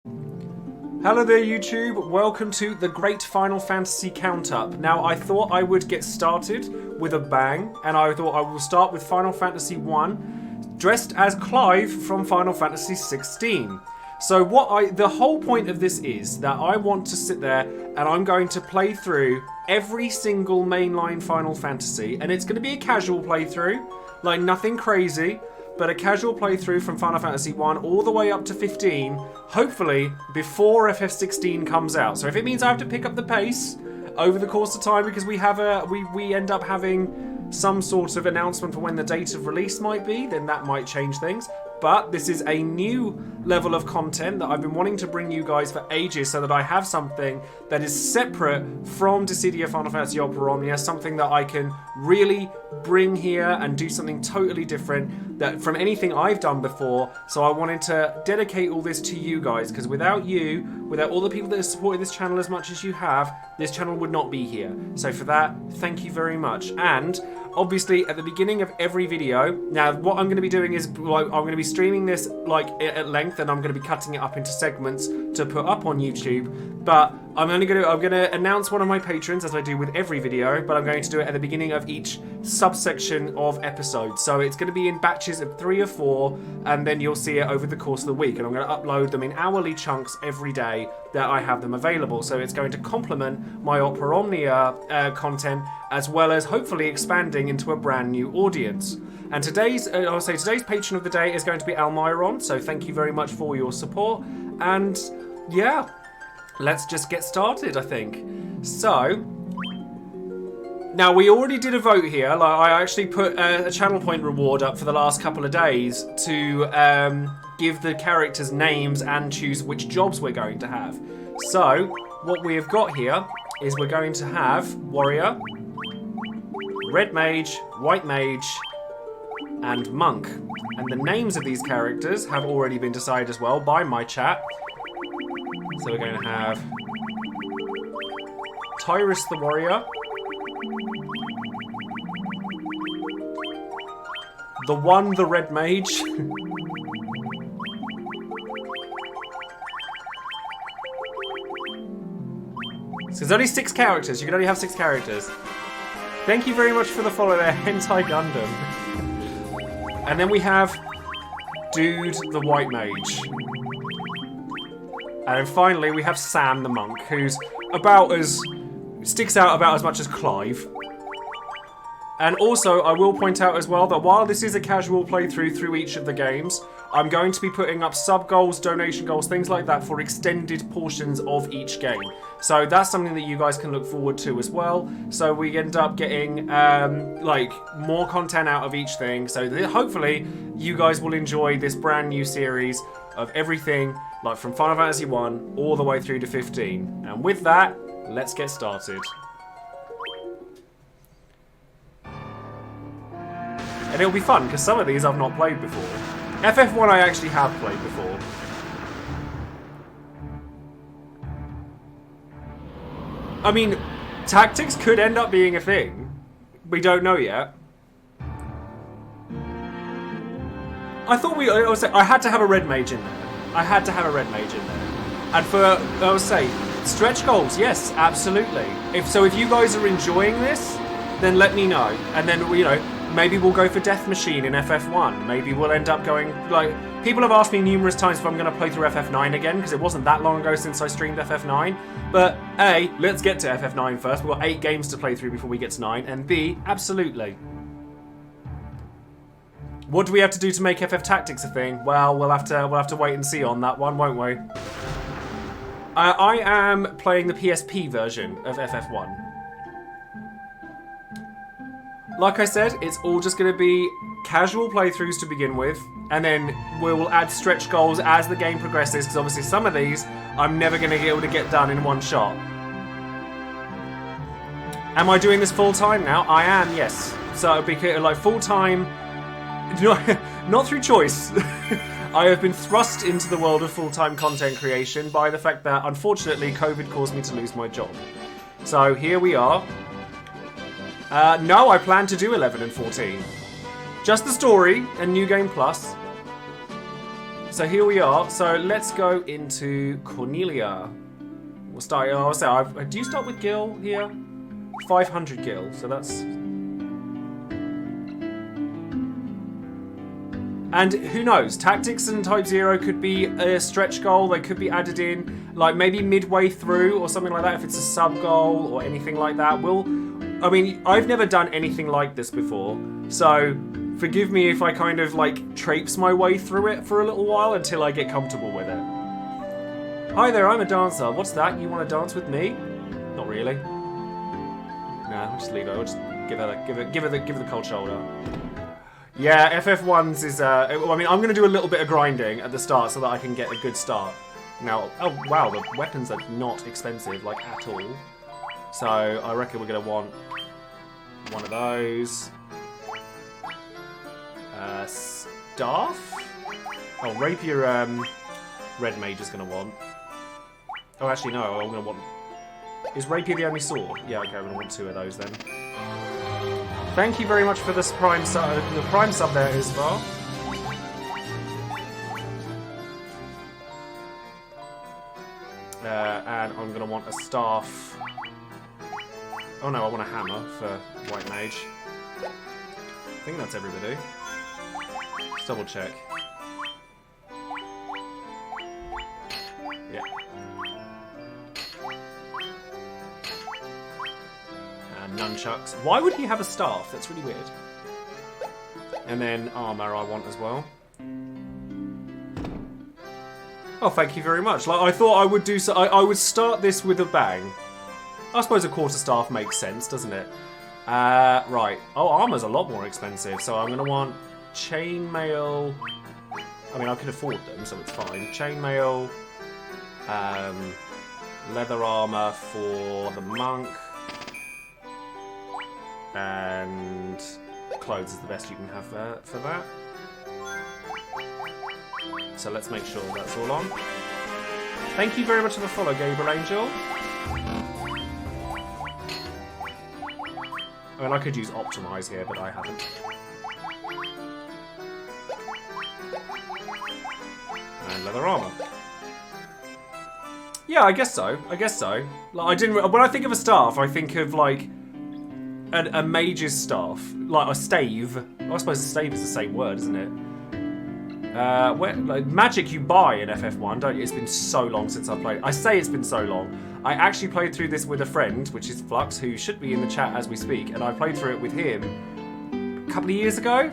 Hello there YouTube, welcome to the Great Final Fantasy Countup. Now I thought I would get started with a bang, and I thought I will start with Final Fantasy I, dressed as Clive from Final Fantasy XVI. So the whole point of this is that I want to sit there and I'm going to play through every single mainline Final Fantasy, and it's going to be a casual playthrough, like nothing crazy. But a casual playthrough from Final Fantasy I all the way up to 15, hopefully before FF16 comes out. So if it means I have to pick up the pace over the course of time because we end up having some sort of announcement for when the date of release might be, then that might change things. But this is a new level of content that I've been wanting to bring you guys for ages, so that I have something that is separate from Dissidia Final Fantasy Opera Omnia, something that I can really bring here and do something totally different that from anything I've done before. So I wanted to dedicate all this to you guys, because without you, without all the people that have supported this channel as much as you have, this channel would not be here. So for that, thank you very much. And obviously, at the beginning of every video, now what I'm going to be doing is I'm going to be streaming this like at length, and I'm going to be cutting it up into segments to put up on YouTube. But I'm going to announce one of my patrons, as I do with every video, but I'm going to do it at the beginning of each subsection of episodes. So it's going to be in batches of 3 or 4, and then you'll see it over the course of the week. And I'm going to upload them in hourly chunks every day that I have them available. So it's going to complement my Opera Omnia content, as well as hopefully expanding into a brand new audience. And today's patron of the day is going to be Almiron. So thank you very much for your support. And yeah, let's just get started, I think. So now we already did a vote here. Like, I actually put a channel point reward up for the last couple of days to give the characters names and choose which jobs we're going to have. So what we have got here is we're going to have Warrior, Red Mage, White Mage, and Monk. And the names of these characters have already been decided as well by my chat. So we're going to have Tyrus the Warrior, the Red Mage, so there's only 6 characters. You can only have 6 characters. Thank you very much for the follow there, Hentai Gundam. And then we have Dude the White Mage. And then finally we have Sam the Monk, who's sticks out about as much as Clive. And also, I will point out as well that while this is a casual playthrough through each of the games, I'm going to be putting up sub-goals, donation goals, things like that for extended portions of each game. So that's something that you guys can look forward to as well. So we end up getting like more content out of each thing. So hopefully you guys will enjoy this brand new series of everything, like from Final Fantasy I all the way through to 15. And with that, let's get started. And it'll be fun, because some of these I've not played before. FF1 I actually have played before. I mean, tactics could end up being a thing. We don't know yet. I had to have a Red Mage in there. I had to have a Red Mage in there. And stretch goals, yes, absolutely. If you guys are enjoying this, then let me know. And then, maybe we'll go for Death Machine in FF1. Maybe we'll end up going, people have asked me numerous times if I'm going to play through FF9 again, because it wasn't that long ago since I streamed FF9. But A, let's get to FF9 first. We've got 8 games to play through before we get to 9. And B, absolutely. What do we have to do to make FF Tactics a thing? Well, we'll have to wait and see on that one, won't we? I am playing the PSP version of FF1. Like I said, it's all just going to be casual playthroughs to begin with, and then we will add stretch goals as the game progresses, because obviously some of these I'm never going to be able to get done in one shot. Am I doing this full time now? I am, yes. So because full time, not through choice. I have been thrust into the world of full-time content creation by the fact that, unfortunately, COVID caused me to lose my job. So here we are. No, I plan to do 11 and 14. Just the story and New Game Plus. So here we are. So let's go into Cornelia. We'll start. Do you start with Gil here? 500 Gil. So that's. And who knows? Tactics and Type 0 could be a stretch goal. They could be added in, like maybe midway through or something like that. If it's a sub goal or anything like that. I mean, I've never done anything like this before, so forgive me if I kind of like traipse my way through it for a little while until I get comfortable with it. Hi there, I'm a dancer. What's that? You want to dance with me? Not really. Nah, I'll just leave it. I'll just give her the cold shoulder. Yeah, FF1s is. I mean, I'm going to do a little bit of grinding at the start so that I can get a good start. Now, oh wow, the weapons are not expensive, like at all. So I reckon we're going to want one of those. Staff? Oh, rapier, red mage is going to want. Oh, actually, no, I'm going to want... Is rapier the only sword? Yeah, okay, I'm going to want 2 of those then. Thank you very much for this prime sub there as well. And I'm going to want a staff. Oh no, I want a hammer for white mage. I think that's everybody. Let's double check. Yeah. And nunchucks. Why would he have a staff? That's really weird. And then armor I want as well. Oh, thank you very much. Like I thought I would do so. I would start this with a bang. I suppose a quarterstaff makes sense, doesn't it? Right. Oh, armor's a lot more expensive, so I'm gonna want chainmail. I mean, I can afford them, so it's fine. Chainmail, leather armor for the monk, and clothes is the best you can have for that. So let's make sure that's all on. Thank you very much for the follow, Gabriel Angel. I mean, I could use optimize here, but I haven't. And leather armor. Yeah, I guess so. I guess so. Like, I didn't. When I think of a staff, I think of like a mage's staff, like a stave. I suppose a stave is the same word, isn't it? Like, magic you buy in FF1, don't you? It's been so long since I played. I say it's been so long. I actually played through this with a friend, which is Flux, who should be in the chat as we speak, and I played through it with him a couple of years ago.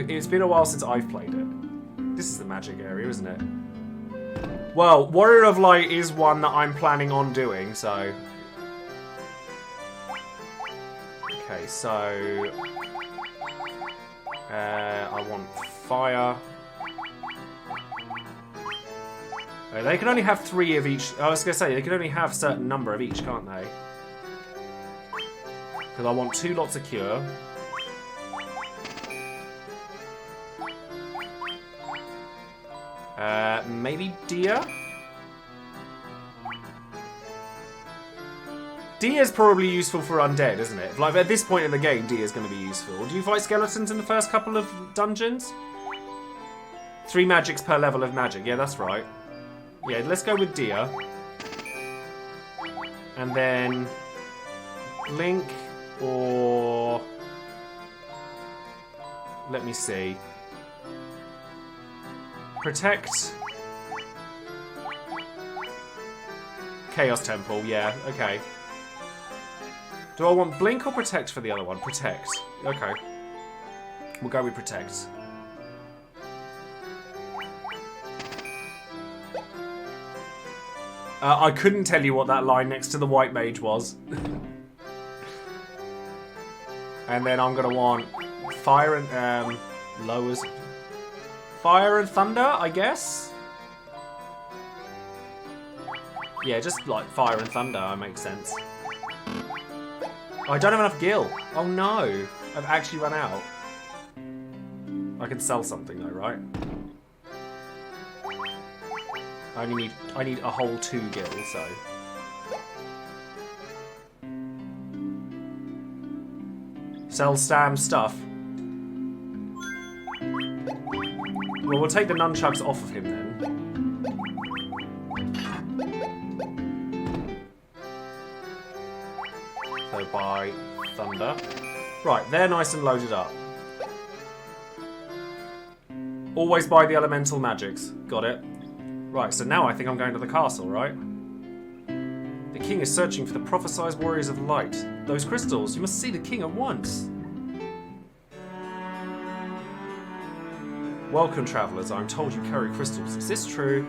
It's been a while since I've played it. This is the magic area, isn't it? Well, Warrior of Light is one that I'm planning on doing, so... Okay, so... I want fire. They can only have 3 of each. I was going to say, they can only have a certain number of each, can't they? Because I want 2 lots of cure. Maybe Dia? Dia's probably useful for undead, isn't it? Like, at this point in the game, Dia's going to be useful. Do you fight skeletons in the first couple of dungeons? 3 magics per level of magic. Yeah, that's right. Yeah, let's go with Dia. And then... Blink or... Let me see. Protect. Chaos Temple, yeah, okay. Do I want Blink or Protect for the other one? Protect. Okay. We'll go with Protect. I couldn't tell you what that line next to the white mage was. And then I'm going to want Fire and... lowers... Fire and Thunder, I guess? Yeah, just like Fire and Thunder makes sense. Oh, I don't have enough gil. Oh no, I've actually run out. I can sell something though, right? I need a whole 2 gil, so. Sell Sam stuff. Well, we'll take the nunchucks off of him then. So by thunder. Right, they're nice and loaded up. Always buy the elemental magics. Got it. Right, so now I think I'm going to the castle, right? The king is searching for the prophesized warriors of light. Those crystals, you must see the king at once. Welcome, travellers. I'm told you carry crystals. Is this true?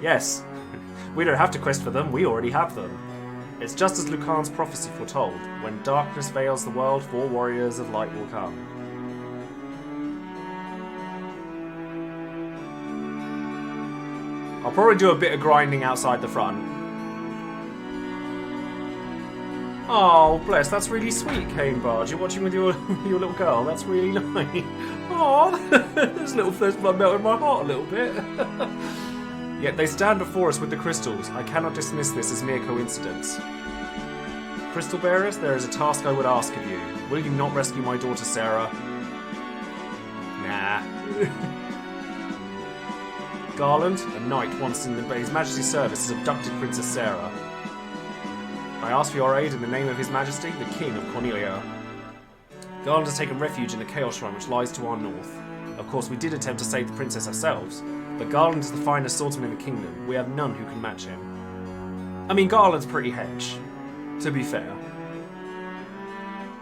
Yes. We don't have to quest for them, we already have them. It's just as Lucan's prophecy foretold. When darkness veils the world, 4 warriors of light will come. I'll probably do a bit of grinding outside the front. Oh, bless, that's really sweet, Cane Barge. You're watching with your little girl. That's really nice. Oh, this little first blood melted my heart a little bit. Yet they stand before us with the crystals. I cannot dismiss this as mere coincidence. Crystal Bearers, there is a task I would ask of you. Will you not rescue my daughter Sarah? Nah. Garland, a knight once in His Majesty's service, has abducted Princess Sarah. I ask for your aid in the name of His Majesty, the King of Cornelia. Garland has taken refuge in the Chaos Shrine which lies to our north. Of course, we did attempt to save the princess ourselves, but Garland is the finest swordsman in the kingdom. We have none who can match him. I mean, Garland's pretty hench, to be fair.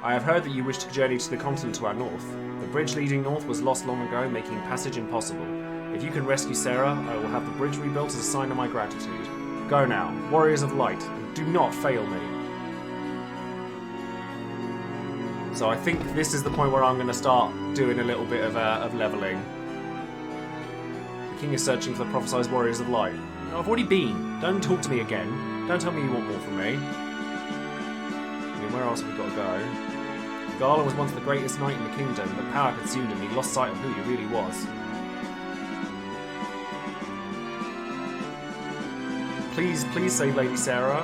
I have heard that you wish to journey to the continent to our north. The bridge leading north was lost long ago, making passage impossible. If you can rescue Sarah, I will have the bridge rebuilt as a sign of my gratitude. Go now, warriors of light, and do not fail me. So I think this is the point where I'm going to start doing a little bit of levelling. The king is searching for the prophesized warriors of light. No, I've already been. Don't talk to me again. Don't tell me you want more from me. I mean, where else have we got to go? Garland was once the greatest knight in the kingdom, but power consumed him. He lost sight of who he really was. Please save Lady Sarah.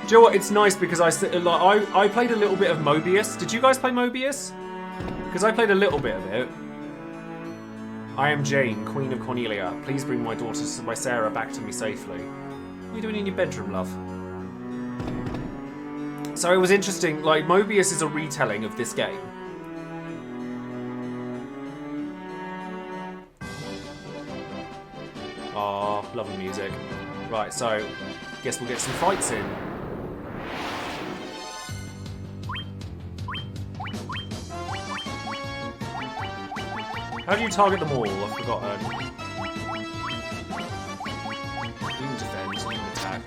Do you know what? It's nice because I played a little bit of Mobius. Did you guys play Mobius? Because I played a little bit of it. I am Jane, Queen of Cornelia. Please bring my daughter, my Sarah, back to me safely. What are you doing in your bedroom, love? So it was interesting. Like, Mobius is a retelling of this game. Ah, lovely music. Right, so guess we'll get some fights in. How do you target them all? I've forgotten. You can defend, you can attack.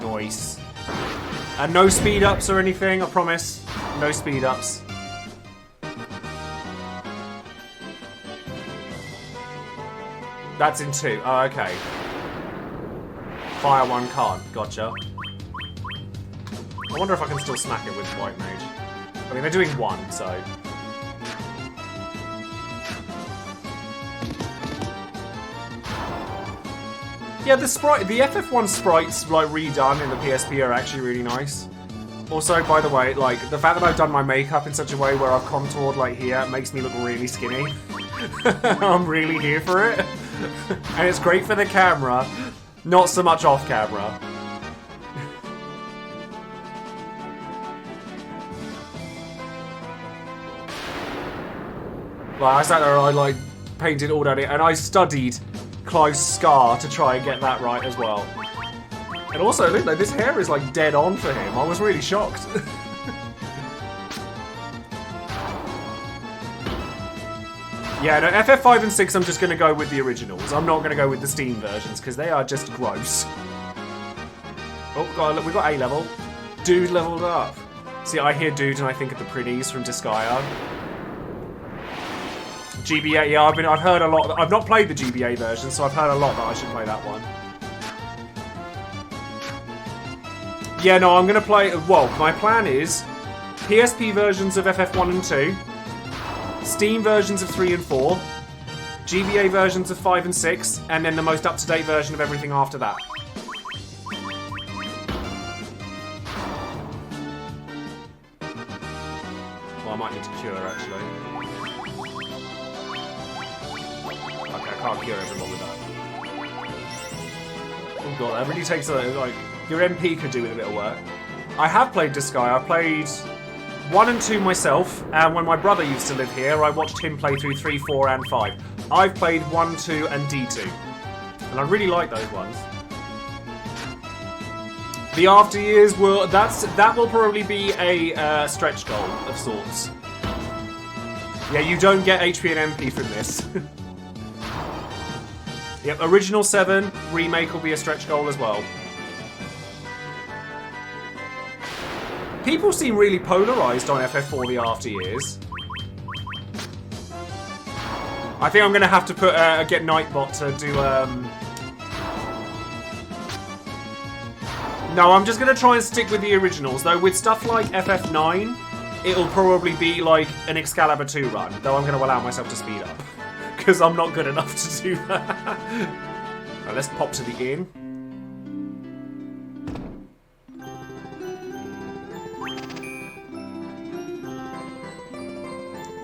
Nice. And no speed ups or anything, I promise. No speed ups. That's in 2. Oh, okay. Fire 1 can't. Gotcha. I wonder if I can still smack it with White Mage. I mean, they're doing 1, so... Yeah, the FF1 sprites, like, redone in the PSP are actually really nice. Also, by the way, like, the fact that I've done my makeup in such a way where I've contoured, like, here makes me look really skinny. I'm really here for it. And it's great for the camera, not so much off camera. Like, I sat there and I painted all down it, and I studied Clive's scar to try and get that right as well. And also, look, this hair is like dead on for him. I was really shocked. Yeah, no, FF5 and 6 I'm just going to go with the originals. I'm not going to go with the Steam versions, because they are just gross. Oh, God, look, we've got A level. Dude leveled up. See, I hear Dude and I think of the pretties from Disgaea. GBA, yeah, I've heard a lot. I've not played the GBA version, so I've heard a lot that I should play that one. Yeah, no, I'm going to play... Well, my plan is PSP versions of FF1 and 2, Steam versions of 3 and 4, GBA versions of 5 and 6, and then the most up-to-date version of everything after that. might need to cure, actually. Okay, I can't cure everyone with that. Oh god, that really takes a... like, your MP could do with a bit of work. I have played Disgaea. I played 1 and 2 myself, and when my brother used to live here, I watched him play through 3, 4, and 5. I've played 1, 2, and D2. And I really like those ones. The after years will... that will probably be a stretch goal of sorts. Yeah, you don't get HP and MP from this. Yep, original 7, remake will be a stretch goal as well. People seem really polarised on FF4 the after years. I think I'm going to have to put get Nightbot to do... No, I'm just going to try and stick with the originals. Though with stuff like FF9, it'll probably be like an Excalibur 2 run. Though I'm going to allow myself to speed up. Because I'm not good enough to do that. Right, let's pop to the inn.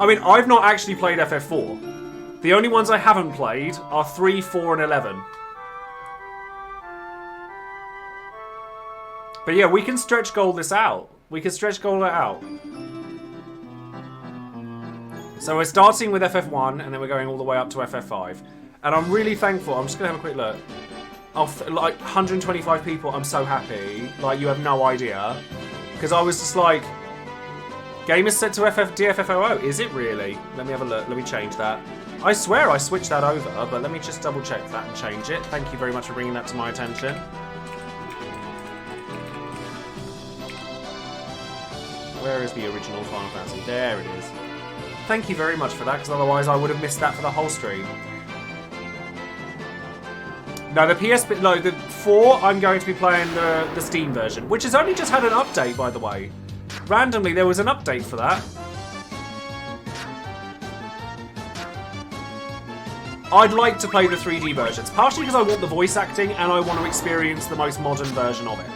I mean, I've not actually played FF4. The only ones I haven't played are 3, 4, and 11. But yeah, we can stretch goal this out. We can stretch goal it out. So we're starting with FF1, and then we're going all the way up to FF5. And I'm really thankful. I'm just going to have a quick look. Like, 125 people, I'm so happy. Like, you have no idea. Because I was just like... Game is set to DFFOO. Is it really? Let me have a look. Let me change that. I swear I switched that over, but let me just double check that and change it. Thank you very much for bringing that to my attention. Where is the original Final Fantasy? There it is. Thank you very much for that, because otherwise I would have missed that for the whole stream. No, the 4, I'm going to be playing the Steam version, which has only just had an update, by the way. Randomly, there was an update for that. I'd like to play the 3D versions, partially because I want the voice acting and I want to experience the most modern version of it.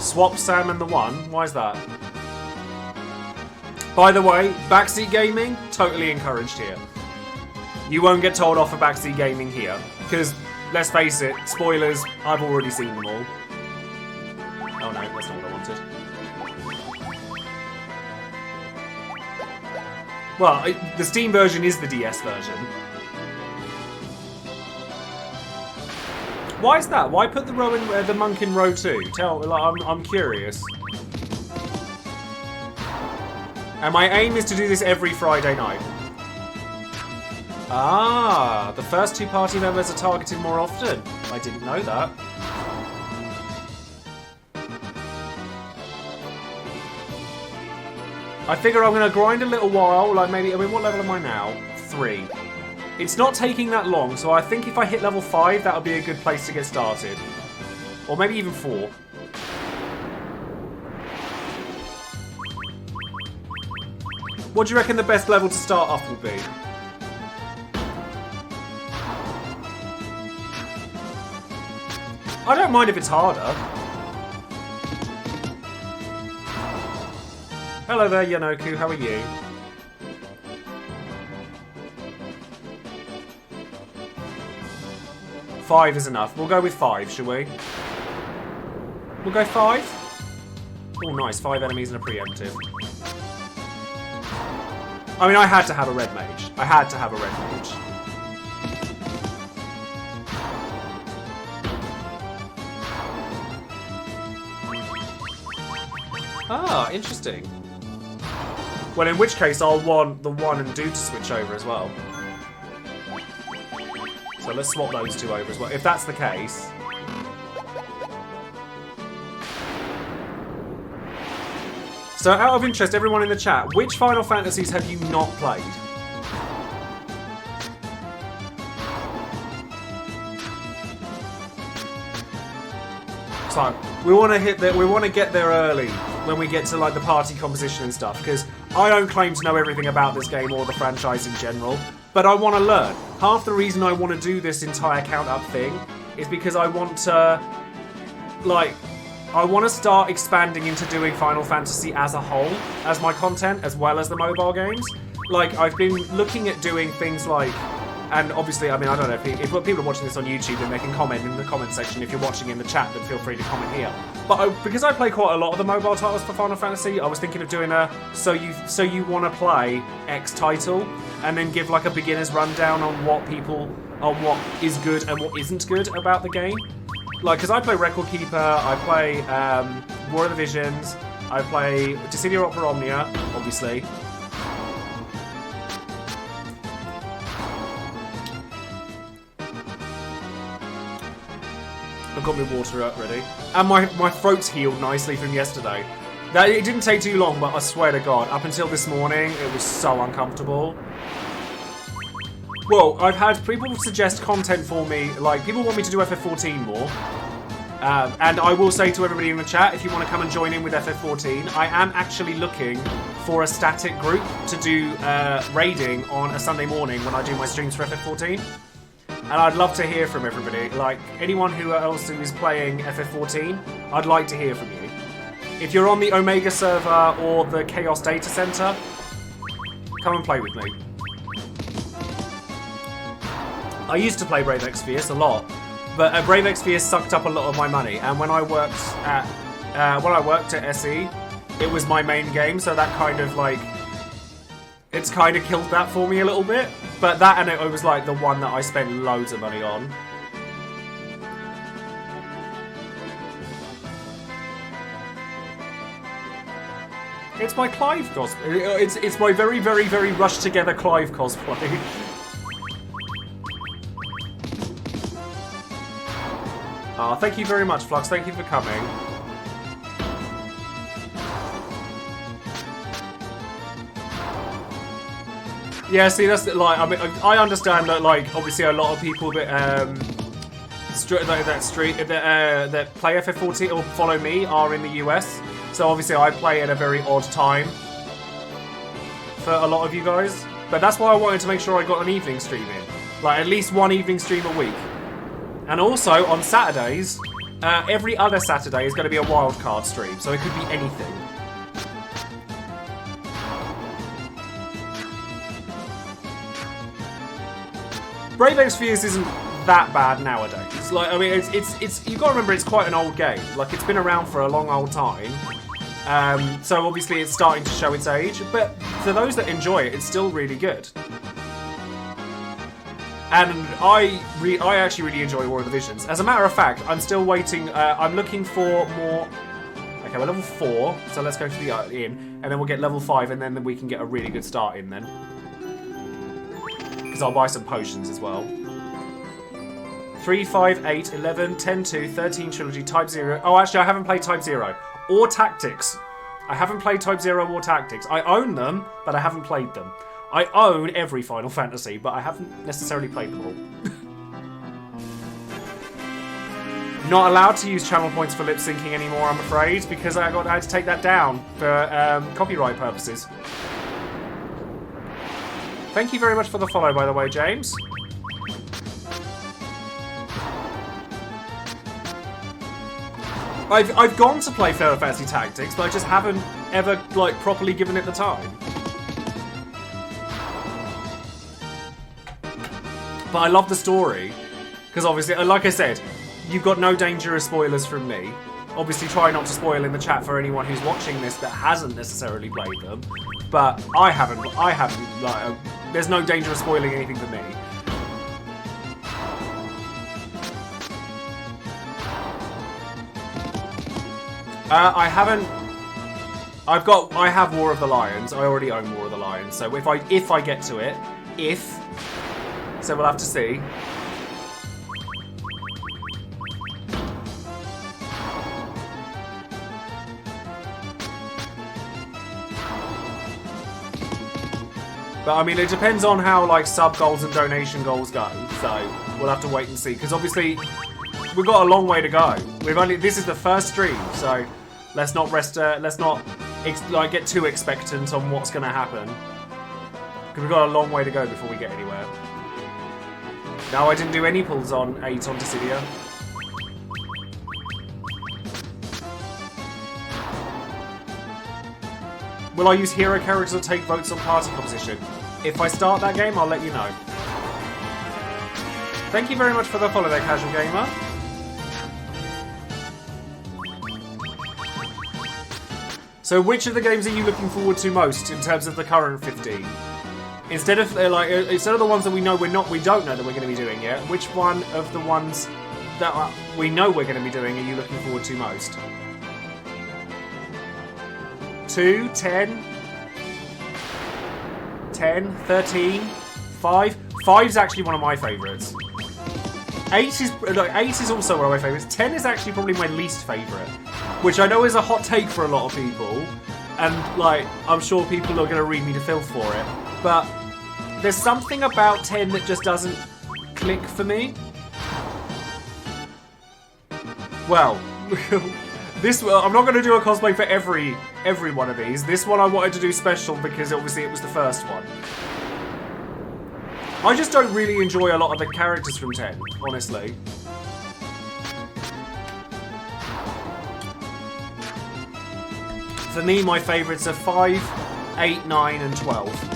Swap Sam and the 1? Why is that? By the way, backseat gaming, totally encouraged here. You won't get told off for backseat gaming here. Because, let's face it, spoilers, I've already seen them all. Oh no, that's not what I wanted. Well, the Steam version is the DS version. Why is that? Why put the monk in row 2? I'm curious. And my aim is to do this every Friday night. Ah, the first 2 party members are targeted more often. I didn't know that. I figure I'm going to grind a little while, like maybe, I mean, what level am I now? 3. It's not taking that long, so I think if I hit level 5, that would be a good place to get started. Or maybe even 4. What do you reckon the best level to start off will be? I don't mind if it's harder. Hello there, Yanoku, how are you? Five is enough. We'll go with 5, shall we? We'll go 5? Oh, nice. 5 enemies and a preemptive. I mean, I had to have a red mage. I had to have a red mage. Ah, interesting. Well, in which case, I'll want the 1 and 2 to switch over as well. So let's swap those 2 over as well, if that's the case. So, out of interest, everyone in the chat, which Final Fantasies have you not played? So, we want to hit that. We want to get there early when we get to like the party composition and stuff, because I don't claim to know everything about this game or the franchise in general, but I want to learn. Half the reason I want to do this entire count-up thing is because I want to, like, I want to start expanding into doing Final Fantasy as a whole, as my content, as well as the mobile games. Like, I've been looking at doing things like, and obviously, I mean, I don't know, if people are watching this on YouTube, then they can comment in the comment section. If you're watching in the chat, then feel free to comment here. But because I play quite a lot of the mobile titles for Final Fantasy, I was thinking of doing a, so you want to play X title, and then give like a beginner's rundown on what is good and what isn't good about the game. Like, because I play Record Keeper, I play War of the Visions, I play Dissidia Omnia, obviously. I've got my water up ready. And my throat's healed nicely from yesterday. It didn't take too long, but I swear to God, up until this morning, it was so uncomfortable. Well, I've had people suggest content for me, like, people want me to do FF14 more. And I will say to everybody in the chat, if you want to come and join in with FF14, I am actually looking for a static group to do raiding on a Sunday morning when I do my streams for FF14. And I'd love to hear from everybody. Like, anyone who else who is playing FF14, I'd like to hear from you. If you're on the Omega server or the Chaos Data Center, come and play with me. I used to play Brave Exvius a lot, but Brave Exvius sucked up a lot of my money. And when I worked at SE, it was my main game, so that kind of like, it's kind of killed that for me a little bit. But that and it was like the one that I spent loads of money on. It's my Clive cosplay. It's my very, very, very rushed together Clive cosplay. Thank you very much, Flux. Thank you for coming. Yeah, see, that's like, I mean, I understand that, like, obviously a lot of people that that play FF14 or follow me are in the US. So obviously I play at a very odd time for a lot of you guys. But that's why I wanted to make sure I got an evening stream in, like at least one evening stream a week. And also on Saturdays, every other Saturday is going to be a wildcard stream, so it could be anything. Brave Exvius isn't that bad nowadays. Like, I mean, it's you got to remember it's quite an old game. Like, it's been around for a long old time. So obviously it's starting to show its age, but for those that enjoy it, it's still really good. And I actually really enjoy War of the Visions. As a matter of fact, I'm still waiting. I'm looking for more. Okay, we're level 4, so let's go to the inn, and then we'll get level 5, and then we can get a really good start in then. Because I'll buy some potions as well. 3, 5, 8, 11, 10, 2, 13 trilogy, Type 0. Oh, actually, I haven't played Type 0. Or Tactics. I haven't played Type 0 or Tactics. I own them, but I haven't played them. I own every Final Fantasy, but I haven't necessarily played them all. Not allowed to use channel points for lip syncing anymore, I'm afraid, because I had to take that down for copyright purposes. Thank you very much for the follow, by the way, James. I've gone to play Final Fantasy Tactics, but I just haven't ever like properly given it the time. But I love the story, because obviously, like I said, you've got no danger of spoilers from me. Obviously, try not to spoil in the chat for anyone who's watching this that hasn't necessarily played them. But I haven't. Like, there's no danger of spoiling anything for me. I haven't. I have War of the Lions. I already own War of the Lions. So if I get to it, so we'll have to see. But I mean, it depends on how like sub goals and donation goals go. So we'll have to wait and see. Because obviously, we've got a long way to go. This is the first stream, so let's not get too expectant on what's going to happen. Because we've got a long way to go before we get anywhere. No, I didn't do any pulls on 8 on Dissidia. Will I use hero characters or take votes on party composition? If I start that game, I'll let you know. Thank you very much for the follow there, Casual Gamer. So which of the games are you looking forward to most in terms of the current 15? Instead of the ones that we don't know that we're going to be doing yet, which one of the ones that we know we're going to be doing are you looking forward to most? 2, 10, 10, 13, 5. 5's actually one of my favourites. 8 is also one of my favourites. 10 is actually probably my least favourite, which I know is a hot take for a lot of people, and like I'm sure people are going to read me to filth for it, but there's something about 10 that just doesn't click for me. Well, I'm not going to do a cosplay for every one of these. This one I wanted to do special because obviously it was the first one. I just don't really enjoy a lot of the characters from 10, honestly. For me, my favourites are 5, 8, 9 and 12.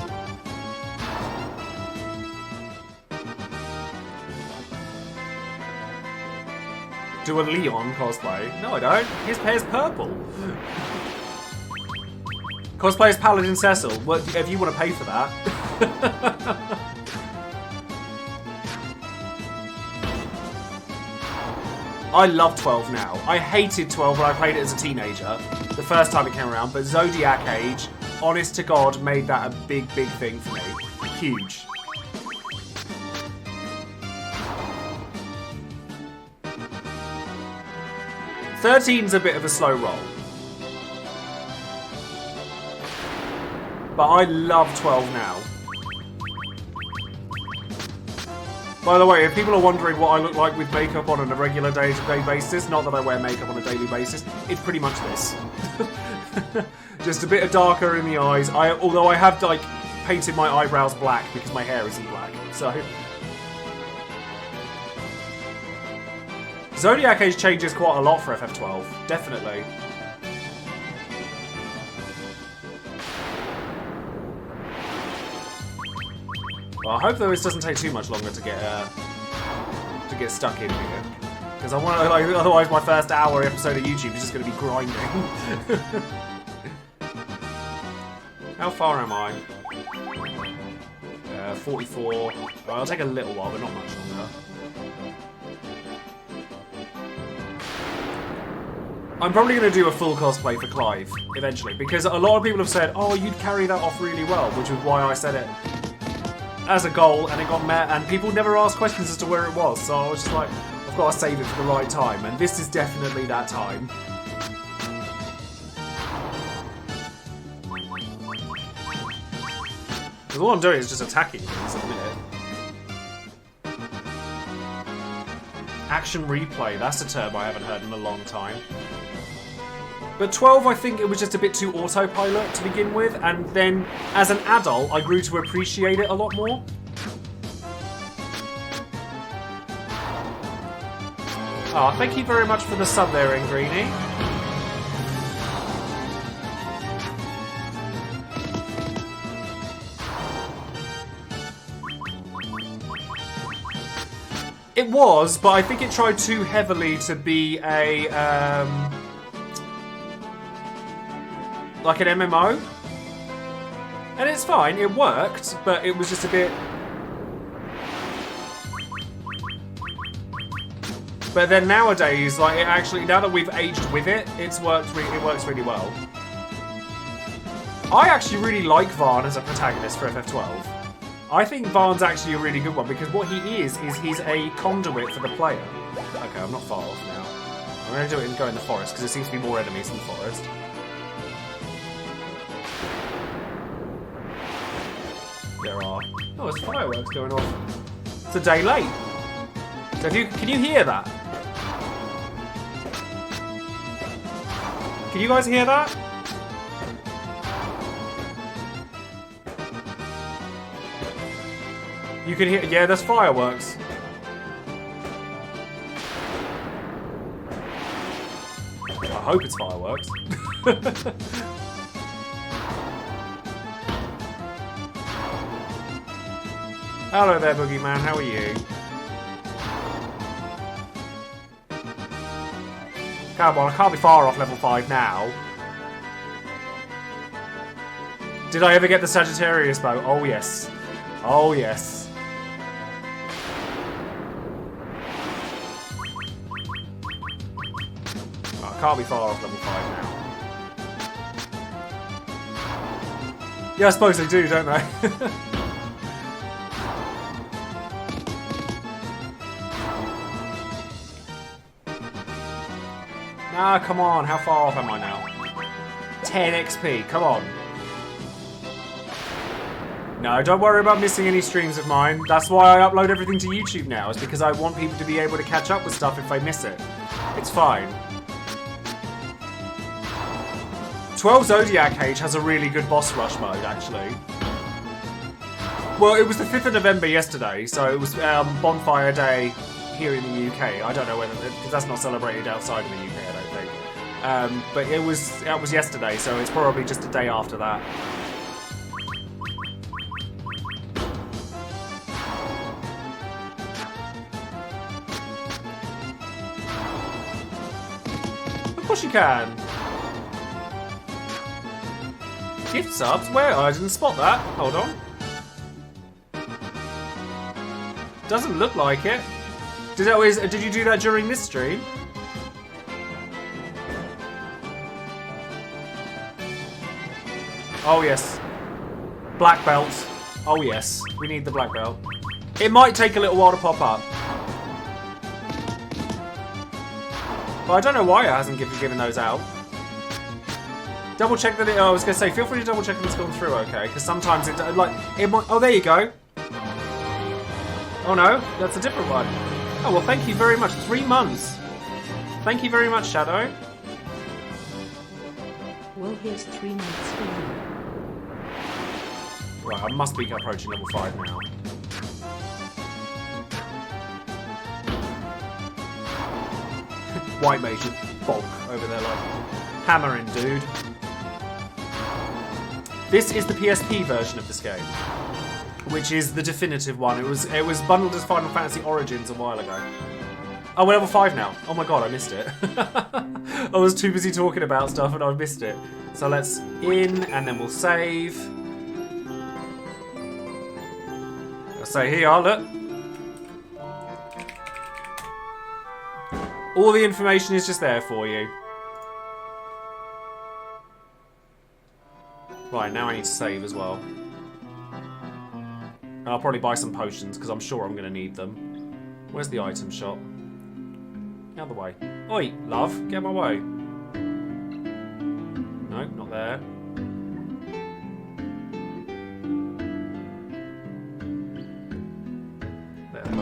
Do a Leon cosplay? No, I don't. His hair's purple. Cosplay as Paladin Cecil. Well, if you want to pay for that. I love 12 now. I hated 12 when I played it as a teenager, the first time it came around, but Zodiac Age, honest to God, made that a big, big thing for me. Huge. Thirteen's a bit of a slow roll. But I love 12 now. By the way, if people are wondering what I look like with makeup on a regular day-to-day basis, not that I wear makeup on a daily basis, it's pretty much this. Just a bit darker in the eyes. Although I have like painted my eyebrows black because my hair isn't black. So Zodiac Age changes quite a lot for FF12, definitely. Well, I hope though this doesn't take too much longer to get stuck in here, because I want to. Like, otherwise, my first hour episode of YouTube is just going to be grinding. How far am I? 44. Well, I'll take a little while, but not much longer. I'm probably going to do a full cosplay for Clive eventually, because a lot of people have said, "Oh, you'd carry that off really well," which is why I said it as a goal, and it got met, and people never asked questions as to where it was, so I was just like, I've got to save it for the right time, and this is definitely that time. Because all I'm doing is just attacking things at the minute. Action replay, that's a term I haven't heard in a long time. But 12, I think it was just a bit too autopilot to begin with, and then as an adult, I grew to appreciate it a lot more. Oh, thank you very much for the sub there, Ingrini. It was, but I think it tried too heavily to be a, like an MMO. And it's fine, it worked, but it was just a bit... But then nowadays, like, it actually, now that we've aged with it, it works really well. I actually really like Varn as a protagonist for FF12. I think Varn's actually a really good one, because what he is he's a conduit for the player. Okay, I'm not far off now. I'm going to do it and go in the forest, because there seems to be more enemies in the forest. There are. Oh, there's fireworks going off. It's a day late. So can you hear that? Can you guys hear that? You can hear, yeah, there's fireworks. I hope it's fireworks. Hello there, Boogeyman. How are you? Come on, I can't be far off level 5 now. Did I ever get the Sagittarius bow? Oh, yes. Oh, yes. Oh, I can't be far off level 5 now. Yeah, I suppose they do, don't they? Ah, come on. How far off am I now? 10 XP. Come on. No, don't worry about missing any streams of mine. That's why I upload everything to YouTube now. It's because I want people to be able to catch up with stuff if they miss it. It's fine. 12 Zodiac Cage has a really good boss rush mode, actually. Well, it was the 5th of November yesterday, so it was Bonfire Day here in the UK. I don't know whether, because that's not celebrated outside of the UK, I don't think. But it was yesterday, so it's probably just a day after that. Of course you can. Gift subs? Where? I didn't spot that. Hold on. Doesn't look like it. Did you do that during this stream? Oh yes. Black belt. Oh yes. We need the black belt. It might take a little while to pop up. But I don't know why it hasn't given those out. Double check that it. I was gonna say, feel free to double check if it's gone through, okay? Because sometimes it might. Oh, there you go. Oh no, that's a different one. Oh well, thank you very much. 3 months. Thank you very much, Shadow. Well, here's 3 months for you. Right, I must be approaching level 5 now. White mage just bonk over there like hammering, dude. This is the PSP version of this game, which is the definitive one. It was bundled as Final Fantasy Origins a while ago. Oh, we're level 5 now. Oh my god, I missed it. I was too busy talking about stuff and I missed it. So let's in and then we'll save. I'll say here, look. All the information is just there for you. Right, now I need to save as well. And I'll probably buy some potions, because I'm sure I'm going to need them. Where's the item shop? Out of the way. Oi, love, get out of my way. No, not there. There they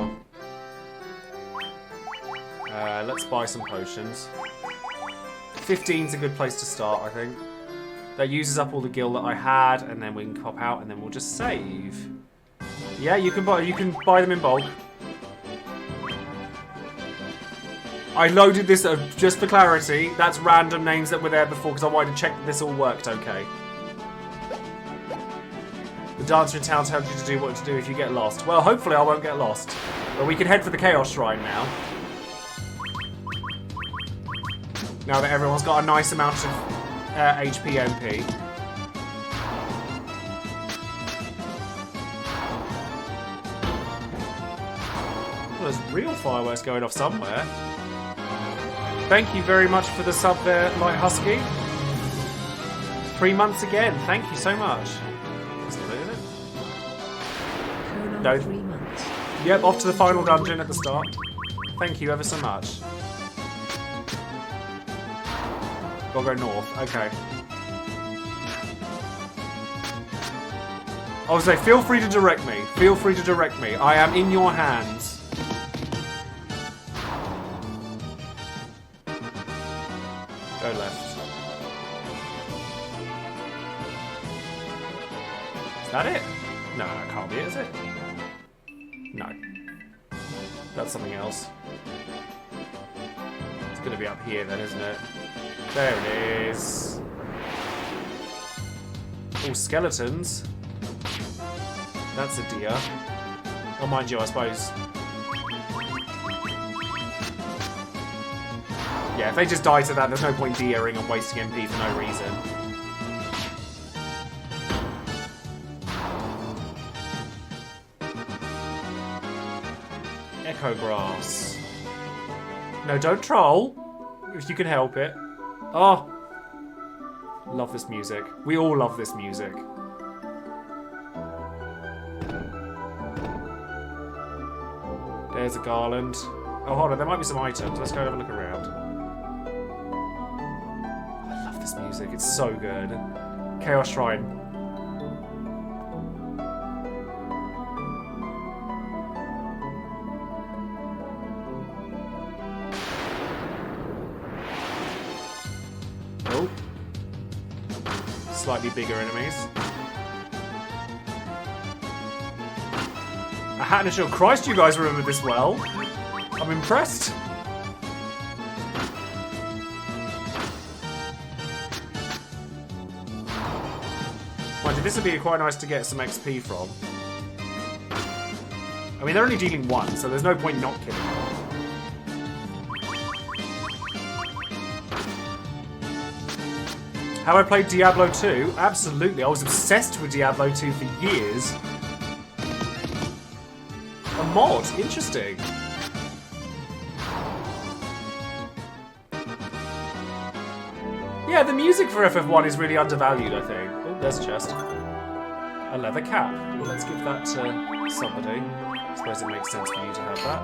are. Let's buy some potions. 15's a good place to start, I think. That uses up all the gil that I had, and then we can pop out, and then we'll just save. Yeah, you can buy them in bulk. I loaded this just for clarity. That's random names that were there before because I wanted to check that this all worked okay. The dancer in town tells you to do what to do if you get lost. Well, hopefully I won't get lost. But we can head for the Chaos Shrine now. Now that everyone's got a nice amount of HP MP. Well, there's real fireworks going off somewhere. Thank you very much for the sub there, Light Husky. 3 months again. Thank you so much. That's not it, is it? No. 3 months. Yep, off to the final dungeon at the start. Thank you ever so much. Gotta go north. Okay. I was say, feel free to direct me. Feel free to direct me. I am in your hands. Go left. Is that it? No, that can't be it, is it? No. That's something else. It's gonna be up here then, isn't it? There it is. All skeletons. That's a deer. Oh, mind you, I suppose. Yeah, if they just die to that, there's no point de-airing and wasting MP for no reason. Echo Grass. No, don't troll. If you can help it. Oh. Love this music. We all love this music. There's a Garland. Oh, hold on. There might be some items. Let's go have a look around. I love this music. It's so good. Chaos Shrine. Oh. Slightly bigger enemies. A hat and a shield. Christ, you guys remember this well. I'm impressed. Mind you, this would be quite nice to get some XP from. I mean, they're only dealing one, so there's no point not killing them. Have I played Diablo 2? Absolutely. I was obsessed with Diablo 2 for years. A mod? Interesting. Yeah, the music for FF1 is really undervalued, I think. Oh, there's a chest. A leather cap. Well, let's give that to somebody. I suppose it makes sense for you to have that.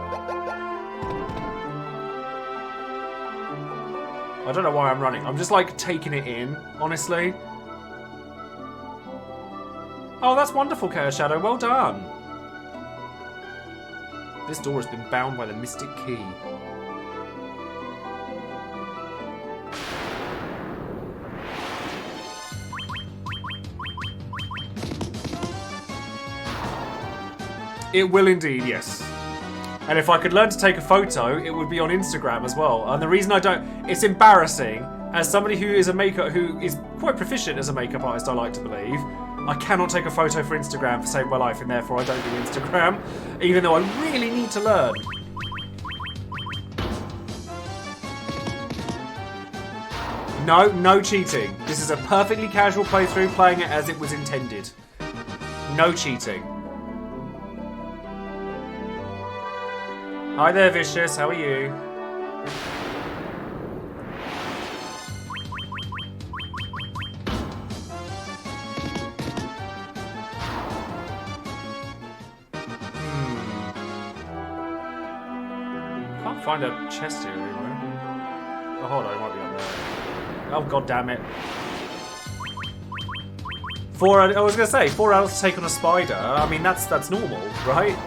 I don't know why I'm running. I'm just, like, taking it in, honestly. Oh, that's wonderful, Chaos Shadow. Well done. This door has been bound by the Mystic Key. It will indeed, yes. And if I could learn to take a photo, it would be on Instagram as well. And the reason I don't... It's embarrassing. As somebody who is a maker, who is quite proficient as a makeup artist, I like to believe, I cannot take a photo for Instagram for saving my life, and therefore I don't do Instagram, even though I really need to learn. No, no cheating. This is a perfectly casual playthrough, playing it as it was intended. No cheating. Hi there, Vicious. How are you? Can't find a chest here anywhere. Oh, hold on. It might be up there. Oh, god damn it. I was going to say, 4 hours to take on a spider. I mean, that's normal, right?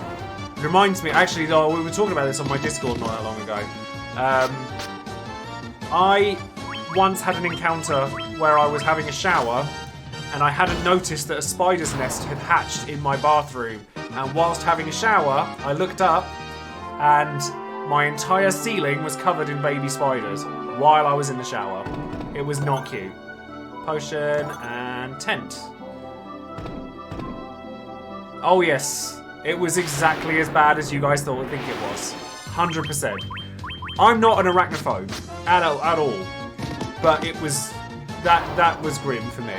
Reminds me, actually, though, we were talking about this on my Discord not that long ago. I once had an encounter where I was having a shower and I hadn't noticed that a spider's nest had hatched in my bathroom. And whilst having a shower, I looked up and my entire ceiling was covered in baby spiders while I was in the shower. It was not cute. Potion and tent. Oh, yes. It was exactly as bad as you guys think it was. 100%. I'm not an arachnophobe at all. But it was... That was grim for me.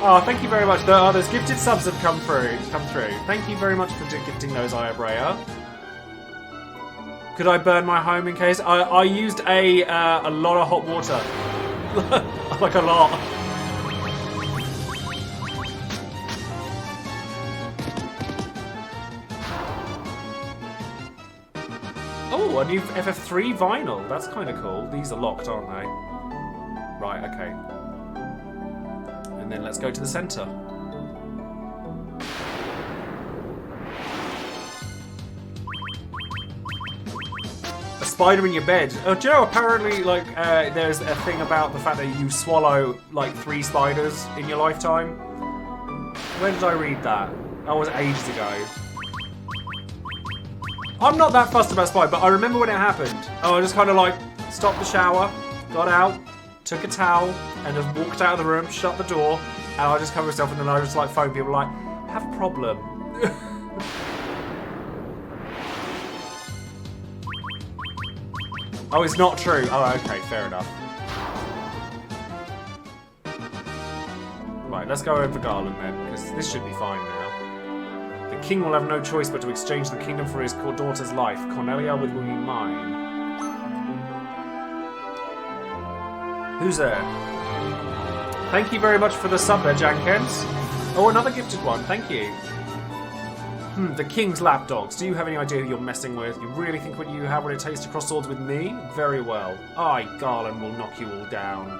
Oh, thank you very much. Those gifted subs have come through. Thank you very much for gifting those, Ayabrea. Could I burn my home in case? I used a lot of hot water. Like a lot. Oh, a new FF3 vinyl. That's kind of cool. These are locked, aren't they? Right, okay. And then let's go to the centre. A spider in your bed. Oh, do you know, apparently, like, there's a thing about the fact that you swallow, like, 3 spiders in your lifetime. Where did I read that? That was ages ago. I'm not that fussed about spider, but I remember when it happened. Oh, I just kind of like stopped the shower, got out, took a towel, and just walked out of the room, shut the door, and I just covered myself, and then I just like phoned people like, have a problem. Oh, it's not true. Oh, okay, fair enough. Right, let's go over Garland then, because this should be fine now. The king will have no choice but to exchange the kingdom for his daughter's life. Cornelia will be mine. Who's there? Thank you very much for the sub there, Jankens. Oh, another gifted one. Thank you. The king's lapdogs. Do you have any idea who you're messing with? You really think what you have what it takes to cross swords with me? Very well. I, Garland, will knock you all down.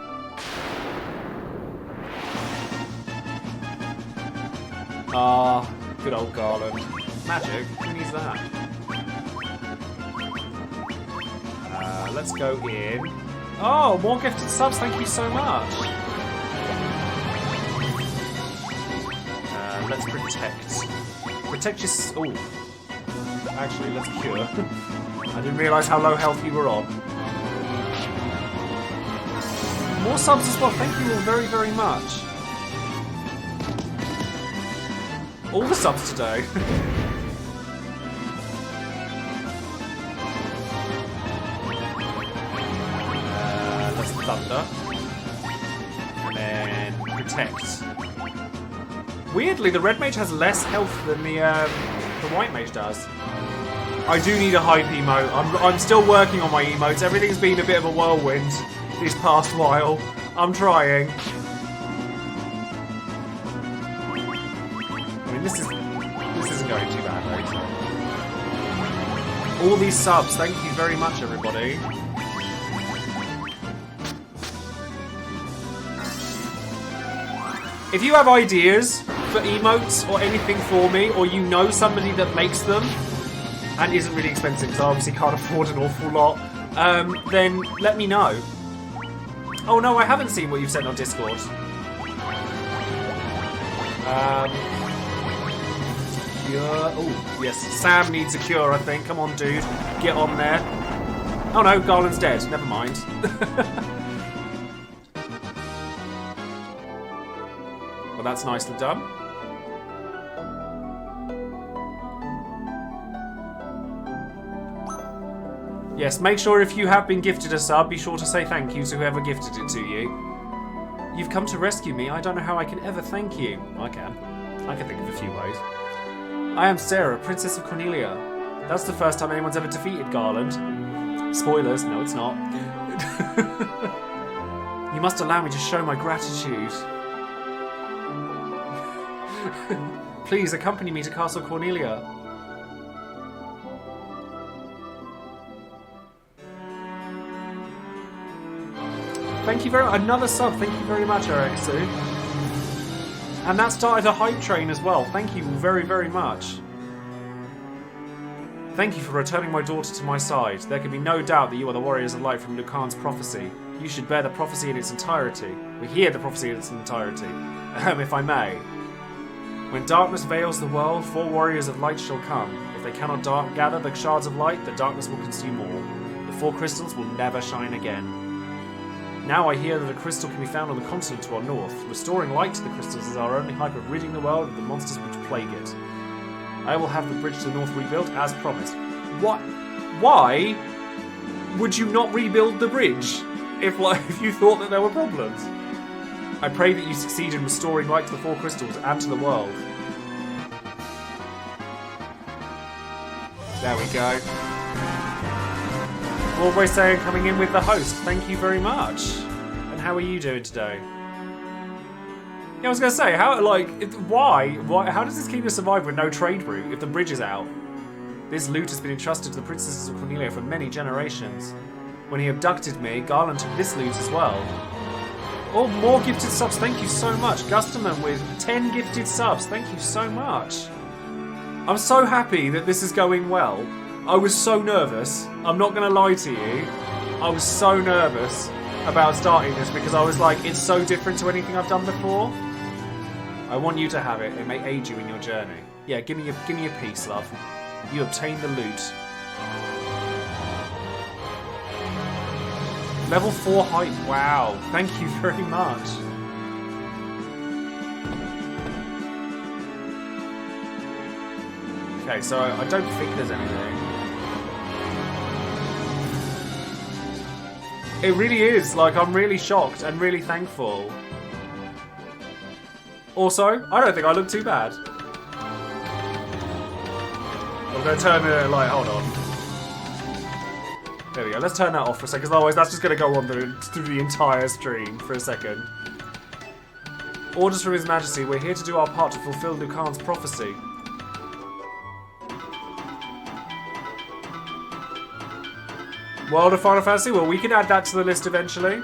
Ah, good old Garland. Magic? Who needs that? Let's go in. Oh, more gifted subs. Thank you so much. Let's protect. Protect your... Oh. Actually, let's cure. I didn't realise how low health you were on. More subs as well. Thank you all very, very much. All the subs today. Let's thunder. And then protect. Weirdly, the red mage has less health than the white mage does. I do need a hype emote. I'm still working on my emotes. Everything's been a bit of a whirlwind this past while. I'm trying. I mean, this isn't going too bad, though. All these subs, thank you very much, everybody. If you have ideas for emotes or anything for me, or you know somebody that makes them and isn't really expensive, because I obviously can't afford an awful lot, then let me know. Oh no, I haven't seen what you've sent on Discord. Cure. Oh, yes, Sam needs a cure, I think. Come on, dude. Get on there. Oh no, Garland's dead. Never mind. Well, that's nicely done. Yes, make sure if you have been gifted a sub, be sure to say thank you to whoever gifted it to you. You've come to rescue me. I don't know how I can ever thank you. I can think of a few ways. I am Sarah, Princess of Cornelia. That's the first time anyone's ever defeated Garland. Spoilers, no it's not. You must allow me to show my gratitude. Please accompany me to Castle Cornelia. Thank you very much. Another sub. Thank you very much, Erexu. And that started a hype train as well. Thank you very, very much. Thank you for returning my daughter to my side. There can be no doubt that you are the warriors of light from Lucan's prophecy. You should bear the prophecy in its entirety. We hear the prophecy in its entirety. If I may. When darkness veils the world, 4 warriors of light shall come. If they cannot gather the shards of light, the darkness will consume all. The 4 crystals will never shine again. Now I hear that a crystal can be found on the continent to our north. Restoring light to the crystals is our only hope of ridding the world of the monsters which plague it. I will have the bridge to the north rebuilt as promised. What? Why would you not rebuild the bridge if you thought that there were problems? I pray that you succeed in restoring light to the 4 crystals and to the world. There we go. Always saying coming in with the host. Thank you very much. And how are you doing today? Yeah, I was going to say, why? How does this kingdom survive with no trade route if the bridge is out? This loot has been entrusted to the princesses of Cornelia for many generations. When he abducted me, Garland took this loot as well. Oh, more gifted subs. Thank you so much. Gusterman with 10 gifted subs. Thank you so much. I'm so happy that this is going well. I was so nervous. I'm not going to lie to you. I was so nervous about starting this because I was like, it's so different to anything I've done before. I want you to have it. It may aid you in your journey. Yeah, give me a piece, love. You obtain the loot. Level 4 hype. Wow. Thank you very much. Okay, so I don't think there's anything. It really is. Like, I'm really shocked and really thankful. Also, I don't think I look too bad. I'm going to turn the light. Hold on. There we go. Let's turn that off for a second, because otherwise that's just going to go on through the entire stream for a second. Orders from His Majesty. We're here to do our part to fulfill Lucan's prophecy. World of Final Fantasy? Well, we can add that to the list eventually.